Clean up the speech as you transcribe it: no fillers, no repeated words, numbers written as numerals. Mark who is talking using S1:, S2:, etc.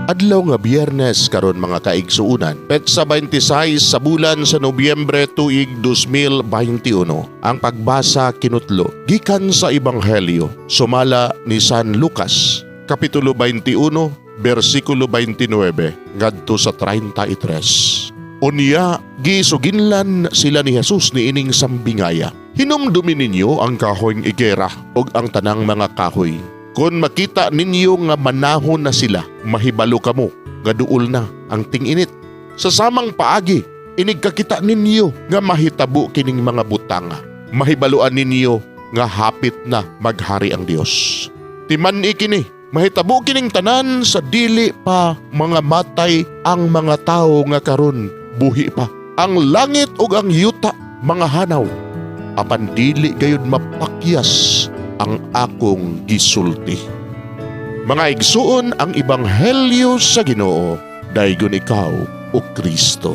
S1: Adlaw nga Biyernes karon mga kaigsuunan, petsa 26 sa bulan sa Nobyembre tuig 2021. Ang pagbasa kinutlo gikan sa Ebanghelyo sumala ni San Lucas, kapitulo 21, bersikulo 29 ngadto sa 33. Unya, gisuginlan sila ni Jesus ni ining sambingaya. Hinumdumi ninyo ang kahoyng igera ug ang tanang mga kahoy. Kung makita ninyo nga manahon na sila, mahibalo kamo, nga duol na ang ting-init. Sa samang paagi, inigkakita ninyo nga mahitabo kining mga butanga. Mahibaluan ninyo nga hapit na maghari ang Dios. Timan ikini, mahitabo kining tanan sa dili pa mga matay ang mga tao nga karon buhi pa. Ang langit ug ang yuta mga hanaw, apan dili gayud mapakyas ang akong gisulti. Mga igsuon ang Ebanghelyo sa Ginoo, daygon ikaw o Kristo.